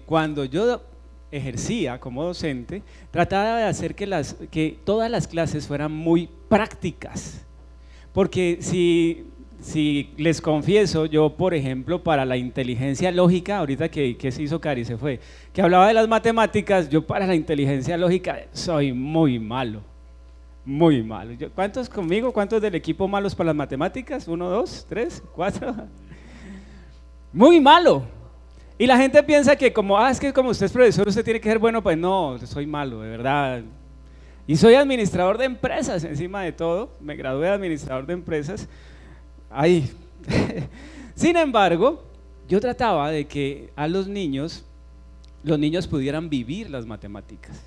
cuando yo ejercía como docente, trataba de hacer que todas las clases fueran muy prácticas. Porque si les confieso, yo por ejemplo para la inteligencia lógica, ahorita que se hizo Cari, se fue, que hablaba de las matemáticas, yo para la inteligencia lógica soy muy malo, muy malo. ¿Cuántos conmigo? ¿Cuántos del equipo malos para las matemáticas? ¿1, 2, 3, 4? Muy malo. Y la gente piensa que es que como usted es profesor, usted tiene que ser bueno. Pues no, soy malo, de verdad. Y soy administrador de empresas encima de todo, me gradué de administrador de empresas. Ay. Sin embargo, yo trataba de que a los niños pudieran vivir las matemáticas.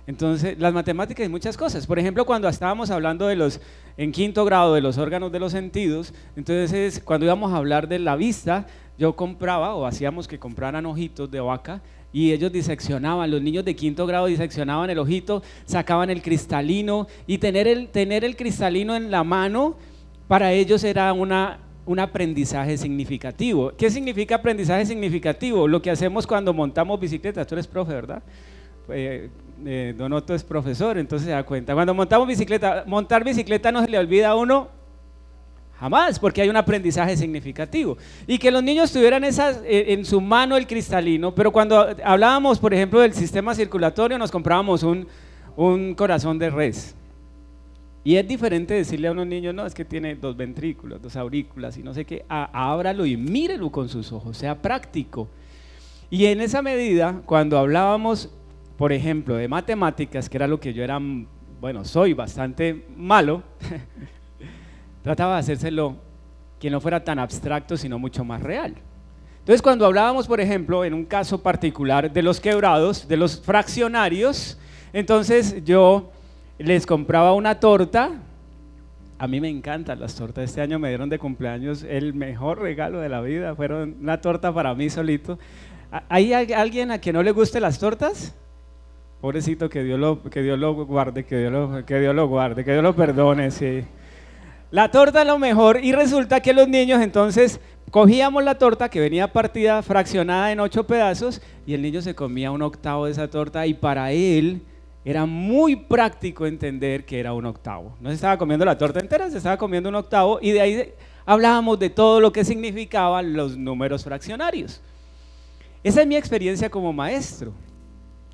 Entonces, las matemáticas y muchas cosas. Por ejemplo, cuando estábamos hablando en quinto grado de los órganos de los sentidos, entonces cuando íbamos a hablar de la vista, yo compraba o hacíamos que compraran ojitos de vaca y ellos diseccionaban, los niños de quinto grado diseccionaban el ojito, sacaban el cristalino y tener el cristalino en la mano para ellos era un aprendizaje significativo. ¿Qué significa aprendizaje significativo? Lo que hacemos cuando montamos bicicleta. Tú eres profe, ¿verdad? Don Otto es profesor, entonces se da cuenta. Cuando montamos bicicleta, montar bicicleta no se le olvida a uno jamás, porque hay un aprendizaje significativo. Y que los niños tuvieran en su mano el cristalino, pero cuando hablábamos, por ejemplo, del sistema circulatorio, nos comprábamos un corazón de res. Y es diferente decirle a unos niños, no, es que tiene 2 ventrículos, 2 aurículas y no sé qué, ábralo y mírelo con sus ojos, sea práctico. Y en esa medida, cuando hablábamos, por ejemplo, de matemáticas, que era lo que yo era, soy bastante malo, trataba de hacérselo que no fuera tan abstracto, sino mucho más real. Entonces, cuando hablábamos, por ejemplo, en un caso particular de los quebrados, de los fraccionarios, entonces yo les compraba una torta. A mí me encantan las tortas. Este año me dieron de cumpleaños el mejor regalo de la vida, fueron una torta para mí solito. ¿Hay alguien a quien no le guste las tortas? Pobrecito, que Dios lo guarde, que Dios lo guarde, que Dios lo perdone, sí. La torta es lo mejor y resulta que los niños entonces cogíamos la torta que venía partida, fraccionada en 8 pedazos y el niño se comía 1/8 de esa torta y para él era muy práctico entender que era 1/8. No se estaba comiendo la torta entera, se estaba comiendo 1/8 y de ahí hablábamos de todo lo que significaban los números fraccionarios. Esa es mi experiencia como maestro.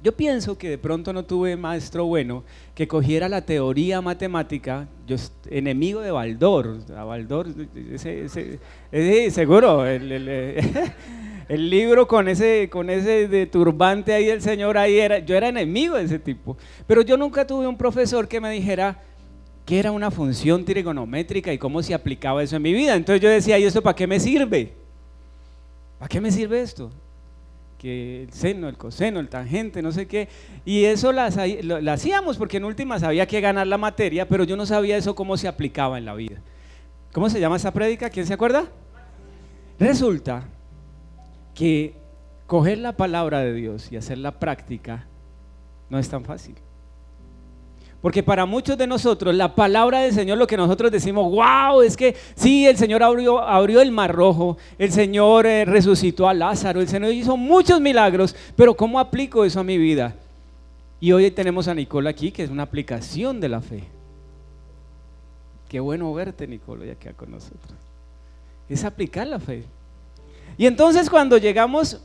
Yo pienso que de pronto no tuve maestro bueno que cogiera la teoría matemática. Yo enemigo de Baldor, seguro, el libro con ese de turbante ahí del señor, yo era enemigo de ese tipo. Pero yo nunca tuve un profesor que me dijera qué era una función trigonométrica y cómo se aplicaba eso en mi vida. Entonces yo decía, ¿y esto para qué me sirve? ¿Para qué me sirve esto? Que el seno, el coseno, el tangente, no sé qué, y eso lo hacíamos porque en últimas había que ganar la materia, pero yo no sabía eso cómo se aplicaba en la vida. ¿Cómo se llama esa prédica? ¿Quién se acuerda? Resulta que coger la palabra de Dios y hacerla práctica no es tan fácil. Porque para muchos de nosotros la palabra del Señor, lo que nosotros decimos, wow, es que sí, el Señor abrió el mar rojo, el Señor resucitó a Lázaro, el Señor hizo muchos milagros, pero ¿cómo aplico eso a mi vida? Y hoy tenemos a Nicole aquí, que es una aplicación de la fe. Qué bueno verte, Nicole, hoy acá con nosotros. Es aplicar la fe. Y entonces cuando llegamos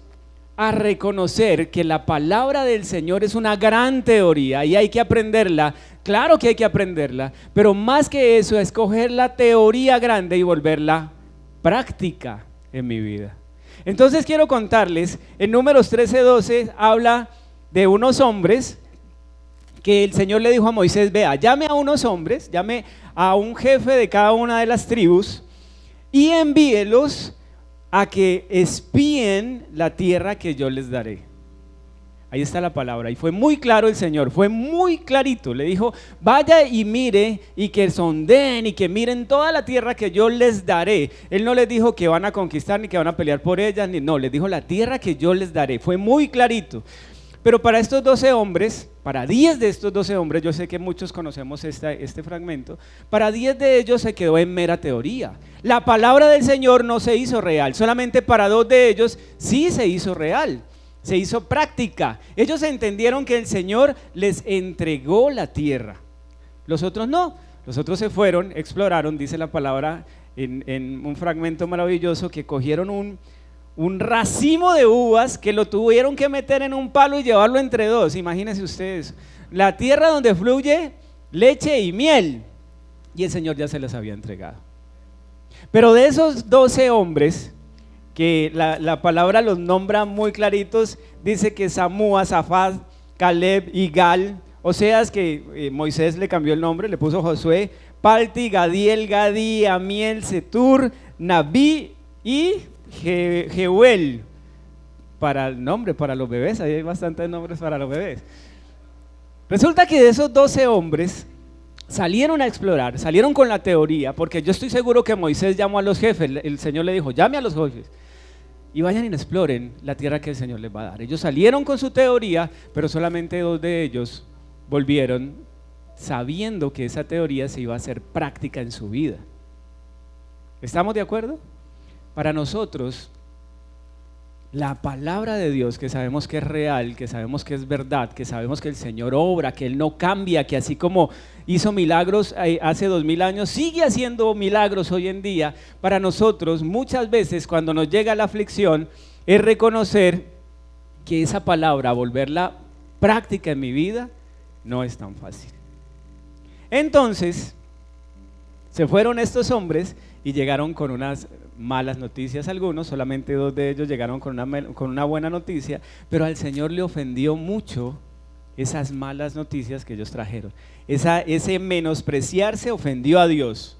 a reconocer que la palabra del Señor es una gran teoría y hay que aprenderla, claro que hay que aprenderla, pero más que eso es coger la teoría grande y volverla práctica en mi vida. Entonces quiero contarles, en Números 13:12 habla de unos hombres que el Señor le dijo a Moisés, vea, llame a unos hombres, llame a un jefe de cada una de las tribus y envíelos a que espíen la tierra que yo les daré. Ahí está la palabra, y fue muy claro el Señor, fue muy clarito, le dijo, vaya y mire, y que sondeen, y que miren toda la tierra que yo les daré. Él no les dijo que van a conquistar, ni que van a pelear por ellas, no, les dijo la tierra que yo les daré, fue muy clarito. Pero para estos 12 hombres, para 10 de estos 12 hombres, yo sé que muchos conocemos este fragmento, para 10 de ellos se quedó en mera teoría. La palabra del Señor no se hizo real, solamente para 2 de ellos sí se hizo real. se hizo práctica. Ellos entendieron que el Señor les entregó la tierra. Los otros no. Los otros se fueron, exploraron, dice la palabra en un fragmento maravilloso, que cogieron un racimo de uvas que lo tuvieron que meter en un palo y llevarlo entre dos. Imagínense ustedes, la tierra donde fluye leche y miel, y el Señor ya se les había entregado. Pero de esos 12 hombres, que la palabra los nombra muy claritos, dice que Samúa, Zafat, Caleb y Gal, o sea, es que Moisés le cambió el nombre, le puso Josué, Palti, Gadiel, Gadí, Amiel, Setur, Nabí y Jeuel. Para el nombre, para los bebés, ahí hay bastantes nombres para los bebés. Resulta que de esos 12 hombres salieron a explorar, salieron con la teoría, porque yo estoy seguro que Moisés llamó a los jefes, el Señor le dijo, llame a los jefes y vayan y exploren la tierra que el Señor les va a dar. Ellos salieron con su teoría, pero solamente 2 de ellos volvieron sabiendo que esa teoría se iba a hacer práctica en su vida. ¿Estamos de acuerdo? Para nosotros, la palabra de Dios, que sabemos que es real, que sabemos que es verdad, que sabemos que el Señor obra, que Él no cambia, que así como hizo milagros hace 2000 años, sigue haciendo milagros hoy en día. Para nosotros, muchas veces cuando nos llega la aflicción, es reconocer que esa palabra, volverla práctica en mi vida, no es tan fácil. Entonces, se fueron estos hombres y llegaron con unas malas noticias algunos, solamente 2 de ellos llegaron con una buena noticia, pero al Señor le ofendió mucho esas malas noticias que ellos trajeron. Ese menospreciarse ofendió a Dios.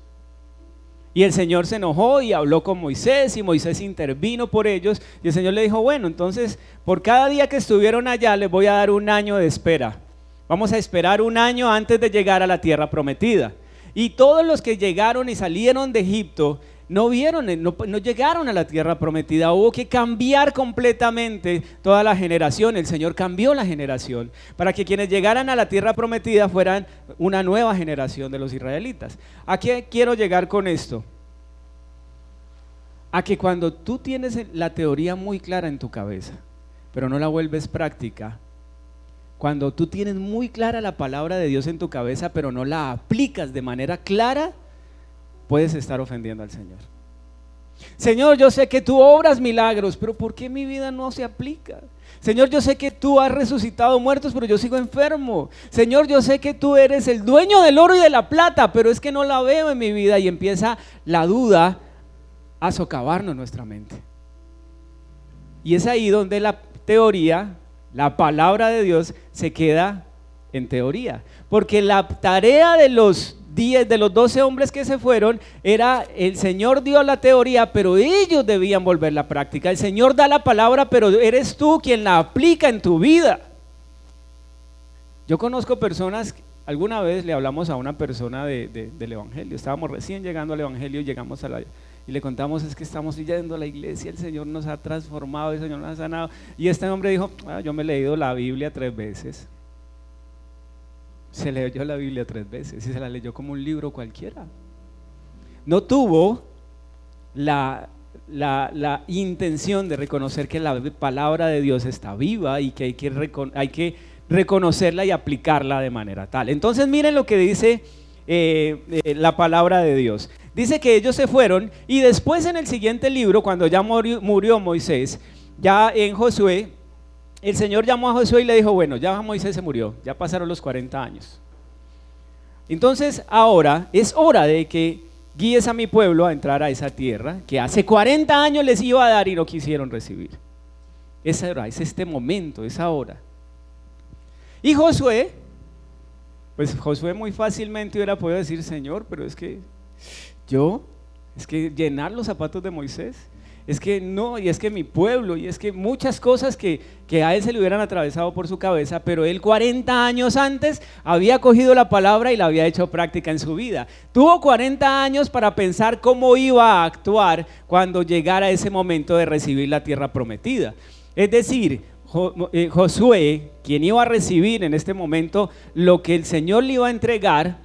Y el Señor se enojó y habló con Moisés, y Moisés intervino por ellos, y el Señor le dijo, bueno, entonces por cada día que estuvieron allá les voy a dar 1 año de espera. Vamos a esperar 1 año antes de llegar a la tierra prometida. Y todos los que llegaron y salieron de Egipto no llegaron a la tierra prometida. Hubo que cambiar completamente toda la generación. El Señor cambió la generación para que quienes llegaran a la tierra prometida fueran una nueva generación de los israelitas. ¿A qué quiero llegar con esto? A que cuando tú tienes la teoría muy clara en tu cabeza, pero no la vuelves práctica, cuando tú tienes muy clara la palabra de Dios en tu cabeza, pero no la aplicas de manera clara, puedes estar ofendiendo al Señor. Señor, yo sé que tú obras milagros, pero ¿por qué mi vida no se aplica? Señor, yo sé que tú has resucitado muertos, pero yo sigo enfermo. Señor, yo sé que tú eres el dueño del oro y de la plata, pero es que no la veo en mi vida, y empieza la duda a socavarnos en nuestra mente. Y es ahí donde la teoría, la palabra de Dios, se queda en teoría, porque la tarea de los 12 hombres que se fueron era, el Señor dio la teoría, pero ellos debían volver la práctica. El Señor da la palabra, pero eres tú quien la aplica en tu vida. Yo conozco personas, alguna vez le hablamos a una persona del Evangelio, estábamos recién llegando al Evangelio y le contamos, es que estamos yendo a la iglesia, el Señor nos ha transformado, el Señor nos ha sanado, y este hombre dijo, yo me he leído la Biblia 3 veces. Se leyó la Biblia 3 veces y se la leyó como un libro cualquiera. No tuvo la intención de reconocer que la palabra de Dios está viva y que hay que reconocerla y aplicarla de manera tal. Entonces miren lo que dice la palabra de Dios. Dice que ellos se fueron, y después en el siguiente libro, cuando ya murió Moisés, ya en Josué, el Señor llamó a Josué y le dijo, bueno, ya Moisés se murió, ya pasaron los 40 años. Entonces ahora es hora de que guíes a mi pueblo a entrar a esa tierra que hace 40 años les iba a dar y no quisieron recibir. Esa hora, es este momento, esa hora. Y Josué muy fácilmente hubiera podido decir, Señor, pero es que llenar los zapatos de Moisés, es que no, y es que mi pueblo, y es que muchas cosas que a él se le hubieran atravesado por su cabeza, pero él 40 años antes había cogido la palabra y la había hecho práctica en su vida. Tuvo 40 años para pensar cómo iba a actuar cuando llegara ese momento de recibir la tierra prometida. Es decir, Josué, quien iba a recibir en este momento lo que el Señor le iba a entregar,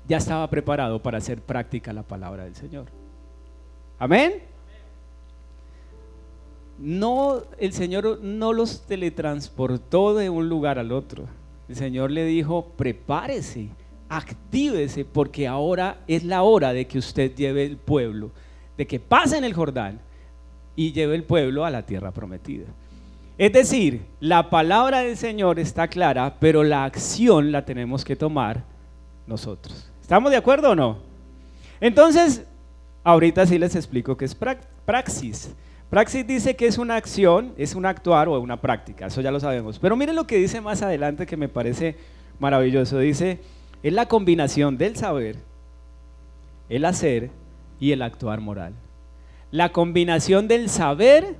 ya estaba preparado para hacer práctica la palabra del Señor. Amén. no, el Señor no los teletransportó de un lugar al otro. El Señor le dijo, prepárese, actívese, porque ahora es la hora de que usted lleve el pueblo, de que pase en el Jordán y lleve el pueblo a la tierra prometida. Es decir, la palabra del Señor está clara, pero la acción la tenemos que tomar nosotros. ¿Estamos de acuerdo o no? Entonces, ahorita sí les explico qué es praxis. Praxis dice que es una acción, es un actuar o una práctica, eso ya lo sabemos. Pero miren lo que dice más adelante que me parece maravilloso. Dice, es la combinación del saber, el hacer y el actuar moral. La combinación del saber,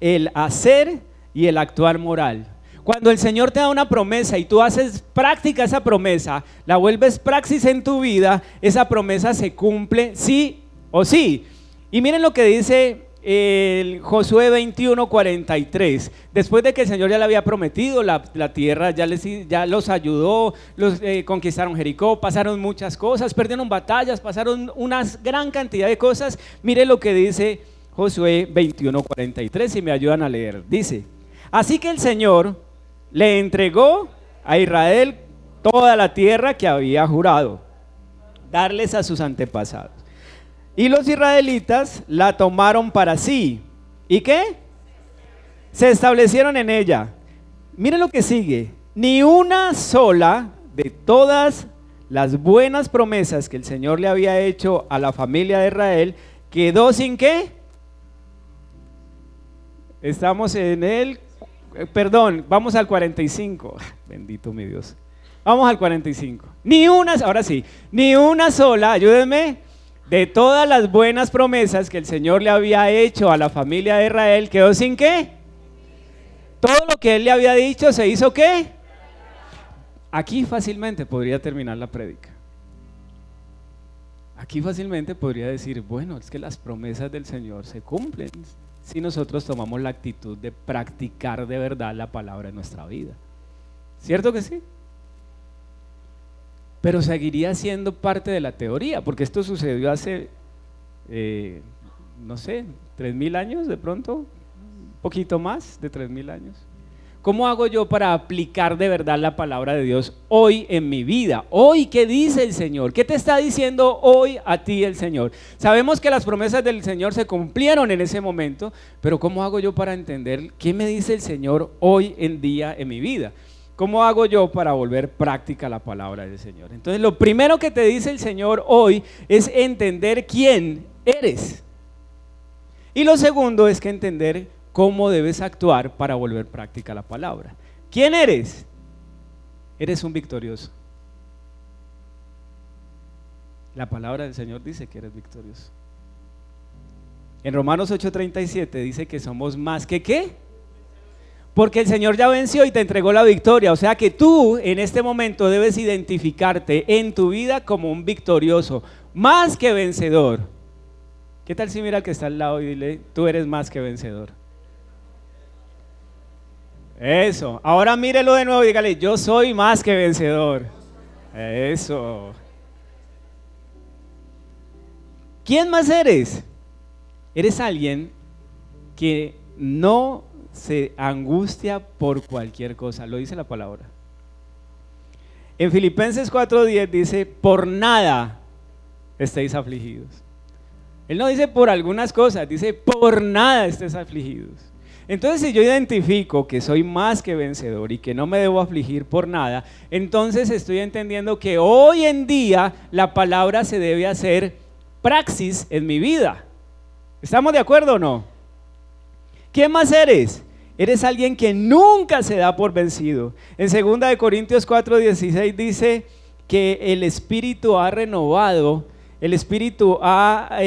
el hacer y el actuar moral. Cuando el Señor te da una promesa y tú haces práctica esa promesa, la vuelves praxis en tu vida, esa promesa se cumple sí o sí. Y miren lo que dice el Josué 21:43. Después de que el Señor ya le había prometido la tierra, ya los ayudó, conquistaron Jericó, pasaron muchas cosas, perdieron batallas, pasaron una gran cantidad de cosas. Miren lo que dice Josué 21:43, si me ayudan a leer. Dice, así que el Señor le entregó a Israel toda la tierra que había jurado darles a sus antepasados. Y los israelitas la tomaron para sí. ¿Y qué? Se establecieron en ella. Miren lo que sigue. Ni una sola de todas las buenas promesas que el Señor le había hecho a la familia de Israel quedó sin qué. Estamos en el, vamos al 45. Bendito mi Dios. Vamos al 45. Ahora sí, ni una sola, ayúdenme, de todas las buenas promesas que el Señor le había hecho a la familia de Israel quedó sin qué. Todo lo que Él le había dicho se hizo qué. Aquí fácilmente podría terminar la prédica. Aquí fácilmente podría decir, bueno, es que las promesas del Señor se cumplen si nosotros tomamos la actitud de practicar de verdad la palabra en nuestra vida. ¿Cierto que sí? Pero seguiría siendo parte de la teoría, porque esto sucedió hace, no sé, 3.000 años de pronto, un poquito más de 3.000 años. ¿Cómo hago yo para aplicar de verdad la palabra de Dios hoy en mi vida? Hoy, ¿qué dice el Señor? ¿Qué te está diciendo hoy a ti el Señor? Sabemos que las promesas del Señor se cumplieron en ese momento, pero ¿cómo hago yo para entender qué me dice el Señor hoy en día en mi vida? ¿Cómo hago yo para volver práctica la palabra del Señor? Entonces, lo primero que te dice el Señor hoy es entender quién eres. Y lo segundo es que entender cómo debes actuar para volver práctica la palabra. ¿Quién eres? Eres un victorioso. La palabra del Señor dice que eres victorioso. En Romanos 8:37 dice que somos más que ¿qué? Porque el Señor ya venció y te entregó la victoria. O sea que tú en este momento debes identificarte en tu vida como un victorioso, más que vencedor. ¿Qué tal si mira al que está al lado y dile, tú eres más que vencedor? Eso. Ahora mírelo de nuevo y dígale, yo soy más que vencedor. Eso. ¿Quién más eres? Eres alguien que no se angustia por cualquier cosa, lo dice la palabra. En Filipenses 4:10 dice, por nada estéis afligidos. Él no dice por algunas cosas, dice por nada estéis afligidos. Entonces, si yo identifico que soy más que vencedor y que no me debo afligir por nada, entonces estoy entendiendo que hoy en día la palabra se debe hacer praxis en mi vida. ¿Estamos de acuerdo o no? ¿Qué más eres? Eres alguien que nunca se da por vencido. En 2 Corintios 4:16 dice que el Espíritu ha renovado, el Espíritu ha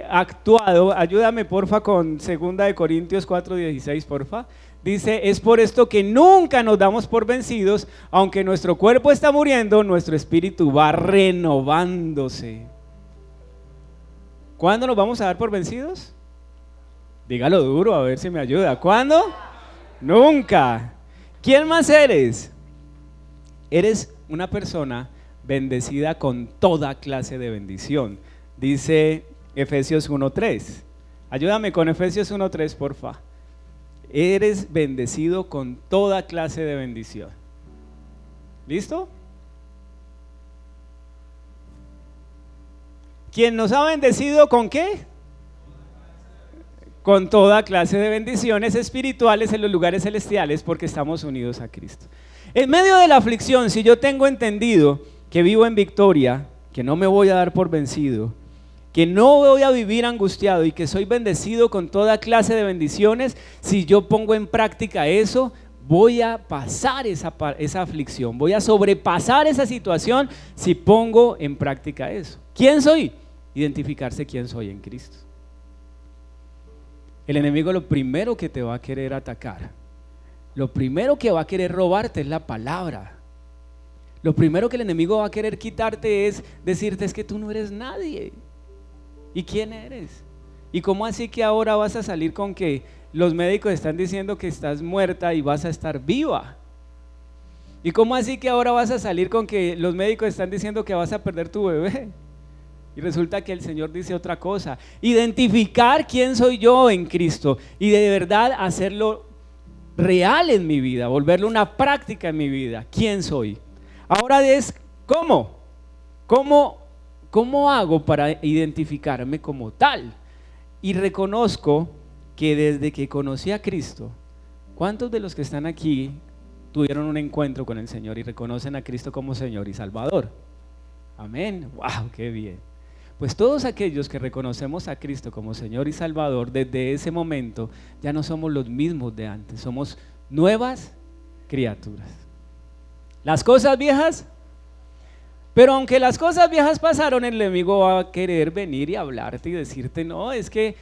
actuado. Ayúdame porfa con 2 Corintios 4:16 porfa. Dice, es por esto que nunca nos damos por vencidos, aunque nuestro cuerpo está muriendo, nuestro espíritu va renovándose. ¿Cuándo nos vamos a dar por vencidos? Dígalo duro, a ver si me ayuda. ¿Cuándo? Nunca. ¿Quién más eres? Eres una persona bendecida con toda clase de bendición. Dice Efesios 1:3. Ayúdame con Efesios 1:3, porfa. eres bendecido con toda clase de bendición. ¿Listo? ¿Quién nos ha bendecido con qué? Con toda clase de bendiciones espirituales en los lugares celestiales, porque estamos unidos a Cristo. En medio de la aflicción, si yo tengo entendido que vivo en victoria, que no me voy a dar por vencido, que no voy a vivir angustiado y que soy bendecido con toda clase de bendiciones, si yo pongo en práctica eso, voy a pasar esa aflicción, voy a sobrepasar esa situación si pongo en práctica eso. ¿Quién soy? Identificarse quién soy en Cristo. El enemigo lo primero que te va a querer atacar, lo primero que va a querer robarte es la palabra. Lo primero que el enemigo va a querer quitarte es decirte es que tú no eres nadie. ¿Y quién eres? ¿Y cómo así que ahora vas a salir con que los médicos están diciendo que estás muerta y vas a estar viva? ¿Y cómo así que ahora vas a salir con que los médicos están diciendo que vas a perder tu bebé? Y resulta que el Señor dice otra cosa. Identificar quién soy yo en Cristo y de verdad hacerlo real en mi vida, volverlo una práctica en mi vida. ¿Quién soy? Ahora es ¿cómo? ¿Cómo hago para identificarme como tal? Y reconozco que desde que conocí a Cristo, ¿cuántos de los que están aquí tuvieron un encuentro con el Señor y reconocen a Cristo como Señor y Salvador? Amén. ¡Wow! ¡Qué bien! Pues todos aquellos que reconocemos a Cristo como Señor y Salvador, desde ese momento ya no somos los mismos de antes, somos nuevas criaturas. Las cosas viejas, pero aunque las cosas viejas pasaron, el enemigo va a querer venir y hablarte y decirte, no, es que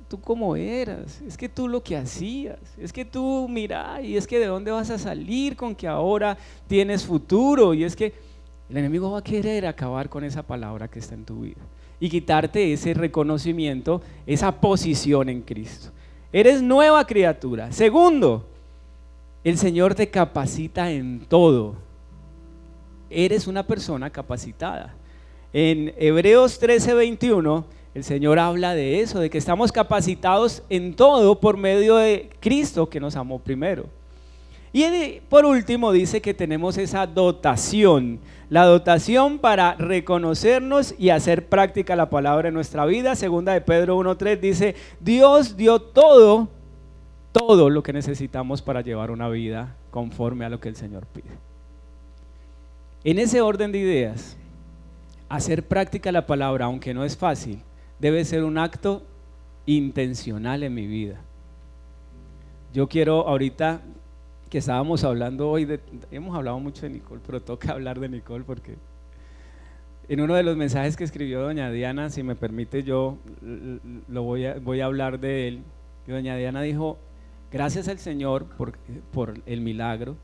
tú como eras, es que tú lo que hacías, es que tú mira, y es que de dónde vas a salir con que ahora tienes futuro, y es que el enemigo va a querer acabar con esa palabra que está en tu vida y quitarte ese reconocimiento, esa posición en Cristo. Eres nueva criatura. Segundo, el Señor te capacita en todo. Eres una persona capacitada. En Hebreos 13:21, el Señor habla de eso, de que estamos capacitados en todo por medio de Cristo que nos amó primero. Y por último dice que tenemos esa dotación, la dotación para reconocernos y hacer práctica la palabra en nuestra vida. Segunda de Pedro 1:3 dice, Dios dio todo lo que necesitamos para llevar una vida conforme a lo que el Señor pide. En ese orden de ideas, hacer práctica la palabra, aunque no es fácil, debe ser un acto intencional en mi vida. Yo quiero ahorita que estábamos hablando hoy, hemos hablado mucho de Nicole, pero toca hablar de Nicole porque en uno de los mensajes que escribió doña Diana, si me permite yo voy a hablar de él, y doña Diana dijo, gracias al Señor por el milagro,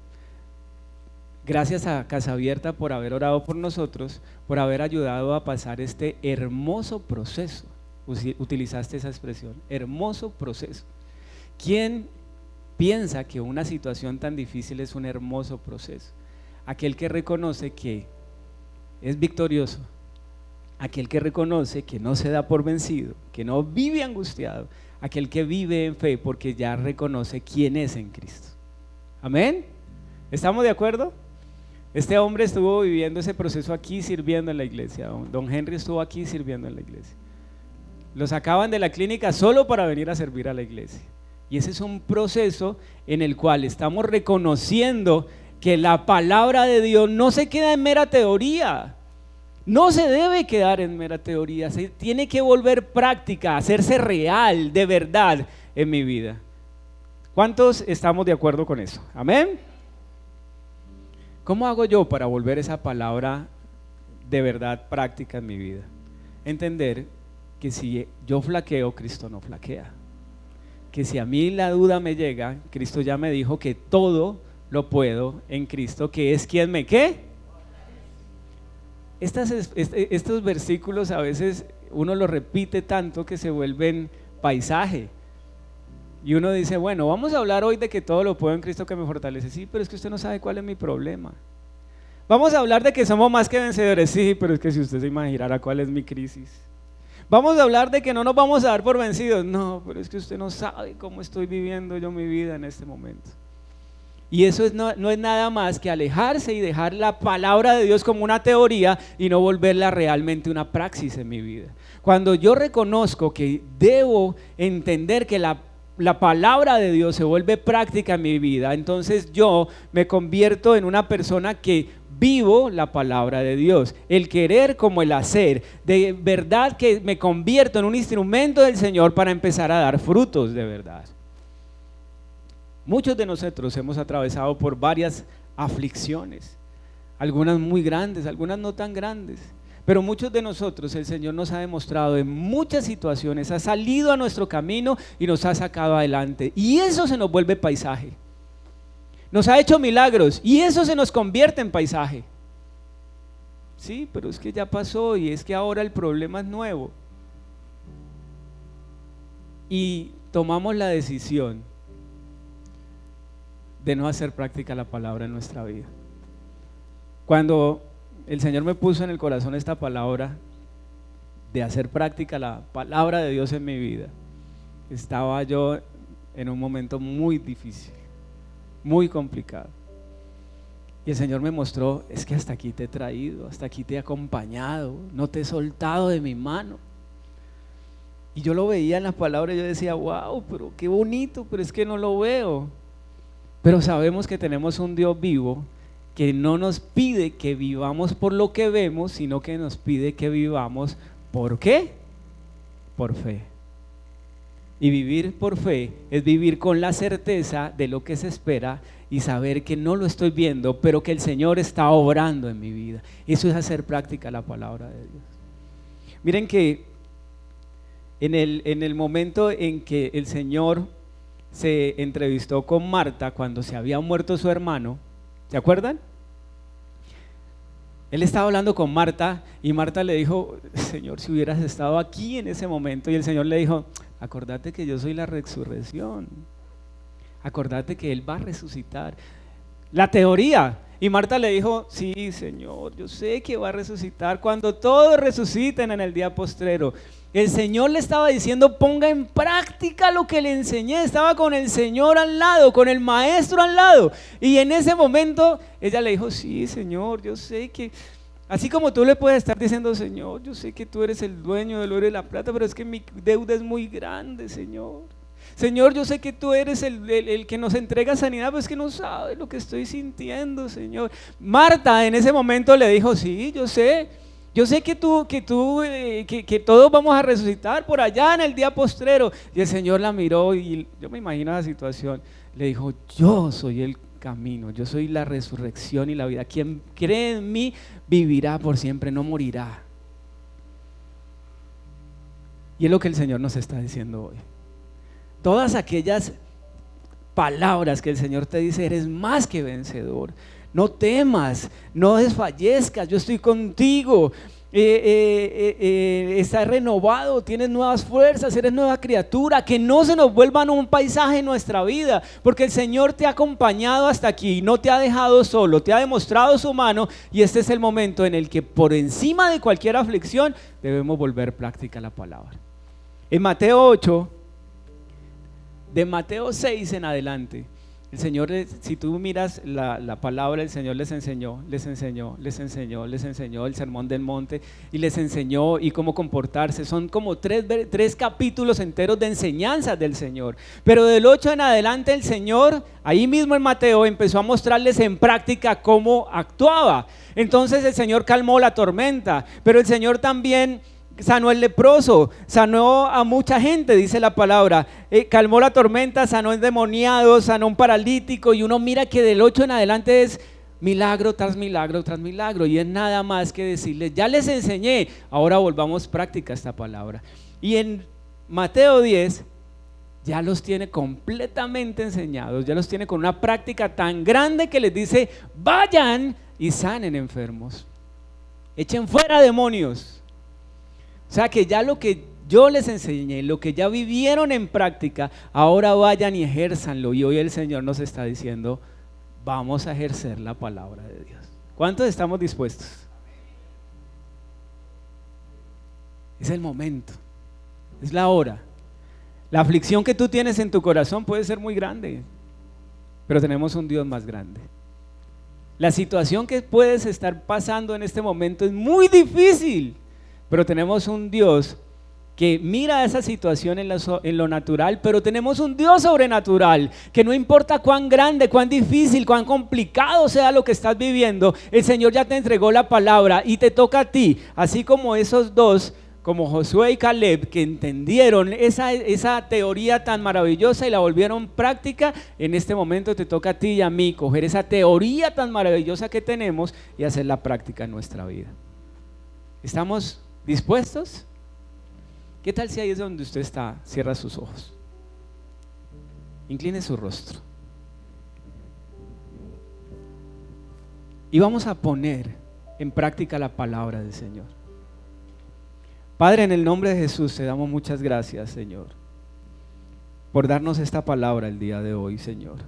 gracias a Casa Abierta por haber orado por nosotros, por haber ayudado a pasar este hermoso proceso. Utilizaste esa expresión, hermoso proceso. ¿Quién piensa que una situación tan difícil es un hermoso proceso? Aquel que reconoce que es victorioso, aquel que reconoce que no se da por vencido, que no vive angustiado, aquel que vive en fe porque ya reconoce quién es en Cristo. ¿Amén? ¿Estamos de acuerdo? Este hombre estuvo viviendo ese proceso aquí sirviendo en la iglesia. Don Henry estuvo aquí sirviendo en la iglesia. Lo sacaban de la clínica solo para venir a servir a la iglesia. Y ese es un proceso en el cual estamos reconociendo que la palabra de Dios no se queda en mera teoría. No se debe quedar en mera teoría, se tiene que volver práctica, hacerse real, de verdad en mi vida. ¿Cuántos estamos de acuerdo con eso? ¿Amén? ¿Cómo hago yo para volver esa palabra de verdad práctica en mi vida? Entender que si yo flaqueo, Cristo no flaquea. Que si a mí la duda me llega, Cristo ya me dijo que todo lo puedo en Cristo, que es quien me ¿qué? Estos versículos a veces uno los repite tanto que se vuelven paisaje. Y uno dice, bueno, vamos a hablar hoy de que todo lo puedo en Cristo que me fortalece. Sí, pero es que usted no sabe cuál es mi problema. Vamos a hablar de que somos más que vencedores. Sí, pero es que si usted se imaginara cuál es mi crisis. Vamos a hablar de que no nos vamos a dar por vencidos. No, pero es que usted no sabe cómo estoy viviendo yo mi vida en este momento. Y eso no es nada más que alejarse y dejar la palabra de Dios como una teoría y no volverla realmente una praxis en mi vida. Cuando yo reconozco que debo entender que la palabra de Dios se vuelve práctica en mi vida, entonces yo me convierto en una persona que vivo la palabra de Dios, el querer como el hacer, de verdad que me convierto en un instrumento del Señor para empezar a dar frutos de verdad. Muchos de nosotros hemos atravesado por varias aflicciones, algunas muy grandes, algunas no tan grandes, pero muchos de nosotros el Señor nos ha demostrado en muchas situaciones, ha salido a nuestro camino y nos ha sacado adelante, y eso se nos vuelve paisaje. Nos ha hecho milagros y eso se nos convierte en paisaje. Sí, pero es que ya pasó y es que ahora el problema es nuevo. Y tomamos la decisión de no hacer práctica la palabra en nuestra vida. Cuando el Señor me puso en el corazón esta palabra de hacer práctica la palabra de Dios en mi vida, estaba yo en un momento muy difícil, muy complicado. Y el Señor me mostró, es que hasta aquí te he traído, hasta aquí te he acompañado, no te he soltado de mi mano. Y yo lo veía en las palabras y yo decía, wow, pero qué bonito, pero es que no lo veo. Pero sabemos que tenemos un Dios vivo que no nos pide que vivamos por lo que vemos, sino que nos pide que vivamos ¿por qué? Por fe. Y vivir por fe es vivir con la certeza de lo que se espera y saber que no lo estoy viendo, pero que el Señor está obrando en mi vida. Eso es hacer práctica la palabra de Dios. Miren que en el momento en que el Señor se entrevistó con Marta cuando se había muerto su hermano, ¿se acuerdan? Él estaba hablando con Marta y Marta le dijo, Señor, si hubieras estado aquí en ese momento. Y el Señor le dijo, acordate que yo soy la resurrección, acordate que Él va a resucitar. La teoría. Y Marta le dijo, sí, Señor, yo sé que va a resucitar cuando todos resuciten en el día postrero. El Señor le estaba diciendo, ponga en práctica lo que le enseñé. Estaba con el Señor al lado, con el Maestro al lado. Y en ese momento ella le dijo, sí, Señor, yo sé que, así como tú le puedes estar diciendo, Señor, yo sé que tú eres el dueño del oro y la plata, pero es que mi deuda es muy grande, Señor. Señor, yo sé que tú eres el que nos entrega sanidad, pero es que no sabes lo que estoy sintiendo, Señor. Marta en ese momento le dijo, sí, yo sé que todos vamos a resucitar por allá en el día postrero. Y el Señor la miró y yo me imagino la situación. Le dijo, yo soy el camino, yo soy la resurrección y la vida. Quien cree en mí vivirá por siempre, no morirá. Y es lo que el Señor nos está diciendo hoy. Todas aquellas palabras que el Señor te dice, eres más que vencedor. No temas, no desfallezcas, yo estoy contigo, estás renovado, tienes nuevas fuerzas, eres nueva criatura, que no se nos vuelvan un paisaje en nuestra vida, porque el Señor te ha acompañado hasta aquí, no te ha dejado solo, te ha demostrado su mano y este es el momento en el que por encima de cualquier aflicción debemos volver práctica la palabra. En Mateo 8, de Mateo 6 en adelante, el Señor, si tú miras la palabra, el Señor les enseñó el sermón del monte y les enseñó y cómo comportarse. Son como tres capítulos enteros de enseñanzas del Señor. Pero del 8 en adelante el Señor, ahí mismo en Mateo, empezó a mostrarles en práctica cómo actuaba. Entonces el Señor calmó la tormenta, pero el Señor también sanó el leproso, sanó a mucha gente, dice la palabra, calmó la tormenta, sanó endemoniado, sanó un paralítico, y uno mira que del 8 en adelante es milagro tras milagro tras milagro, y es nada más que decirles, ya les enseñé, ahora volvamos práctica esta palabra. Y en Mateo 10 ya los tiene completamente enseñados, ya los tiene con una práctica tan grande que les dice, vayan y sanen enfermos, echen fuera demonios. O sea que ya lo que yo les enseñé, lo que ya vivieron en práctica, ahora vayan y ejérzanlo. Y hoy el Señor nos está diciendo, vamos a ejercer la palabra de Dios. ¿Cuántos estamos dispuestos? Es el momento, es la hora. La aflicción que tú tienes en tu corazón puede ser muy grande, pero tenemos un Dios más grande. La situación que puedes estar pasando en este momento es muy difícil, pero tenemos un Dios que mira esa situación en lo natural, pero tenemos un Dios sobrenatural, que no importa cuán grande, cuán difícil, cuán complicado sea lo que estás viviendo, el Señor ya te entregó la palabra y te toca a ti, así como esos dos, como Josué y Caleb, que entendieron esa teoría tan maravillosa y la volvieron práctica. En este momento te toca a ti y a mí coger esa teoría tan maravillosa que tenemos y hacerla práctica en nuestra vida. ¿Estamos dispuestos? ¿Qué tal si ahí es donde usted está? Cierra sus ojos, incline su rostro y vamos a poner en práctica la palabra del Señor. Padre, en el nombre de Jesús te damos muchas gracias, Señor, por darnos esta palabra el día de hoy, Señor.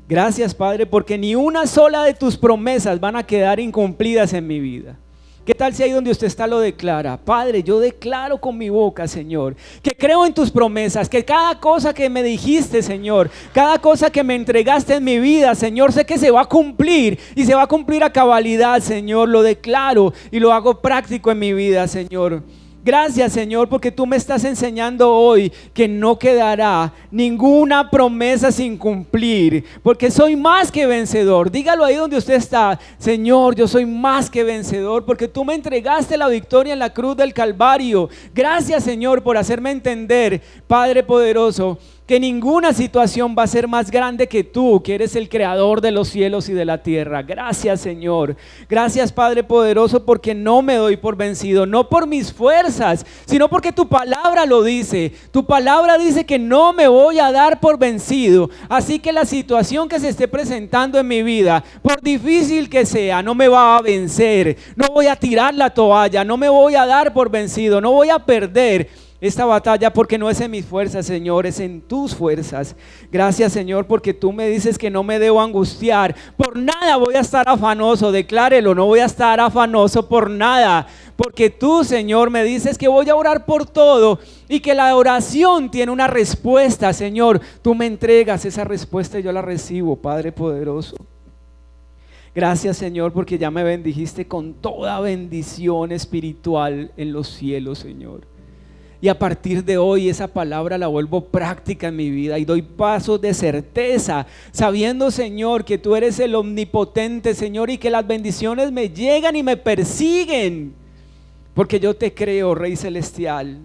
Gracias, Padre, porque ni una sola de tus promesas van a quedar incumplidas en mi vida. ¿Qué tal si ahí donde usted está lo declara? Padre, yo declaro con mi boca, Señor, que creo en tus promesas, que cada cosa que me dijiste, Señor, cada cosa que me entregaste en mi vida, Señor, sé que se va a cumplir y se va a cumplir a cabalidad, Señor. Lo declaro y lo hago práctico en mi vida, Señor. Gracias, Señor, porque tú me estás enseñando hoy que no quedará ninguna promesa sin cumplir, porque soy más que vencedor. Dígalo ahí donde usted está: Señor, yo soy más que vencedor, porque tú me entregaste la victoria en la cruz del Calvario. Gracias, Señor, por hacerme entender, Padre poderoso, que ninguna situación va a ser más grande que tú, que eres el creador de los cielos y de la tierra. Gracias, Señor. Gracias, Padre poderoso, porque no me doy por vencido, no por mis fuerzas, sino porque tu palabra lo dice. Tu palabra dice que no me voy a dar por vencido. Así que la situación que se esté presentando en mi vida, por difícil que sea, no me va a vencer. No voy a tirar la toalla, no me voy a dar por vencido, no voy a perder esta batalla, porque no es en mis fuerzas, Señor, es en tus fuerzas. Gracias, Señor, porque tú me dices que no me debo angustiar. Por nada voy a estar afanoso, declárelo, no voy a estar afanoso por nada, porque tú, Señor, me dices que voy a orar por todo y que la oración tiene una respuesta, Señor. Tú me entregas esa respuesta y yo la recibo, Padre poderoso. Gracias, Señor, porque ya me bendijiste con toda bendición espiritual en los cielos, Señor. Y a partir de hoy esa palabra la vuelvo práctica en mi vida y doy pasos de certeza, sabiendo, Señor, que tú eres el omnipotente, Señor, y que las bendiciones me llegan y me persiguen, porque yo te creo, Rey Celestial.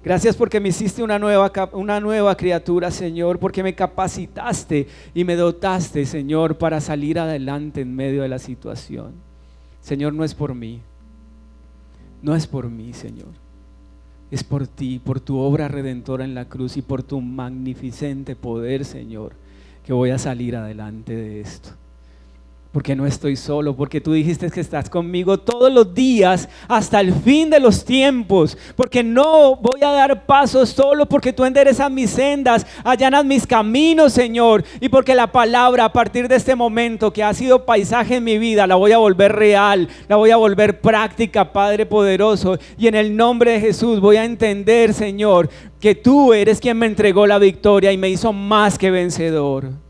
Gracias porque me hiciste una nueva criatura, Señor, porque me capacitaste y me dotaste, Señor, para salir adelante en medio de la situación. Señor, no es por mí, no es por mí, Señor. Es por ti, por tu obra redentora en la cruz y por tu magnificente poder, Señor, que voy a salir adelante de esto. Porque no estoy solo, porque tú dijiste que estás conmigo todos los días hasta el fin de los tiempos. Porque no voy a dar pasos solo, porque tú enderezas mis sendas, allanas mis caminos, Señor. Y porque la palabra a partir de este momento que ha sido paisaje en mi vida, la voy a volver real, la voy a volver práctica, Padre poderoso. Y en el nombre de Jesús voy a entender, Señor, que tú eres quien me entregó la victoria y me hizo más que vencedor.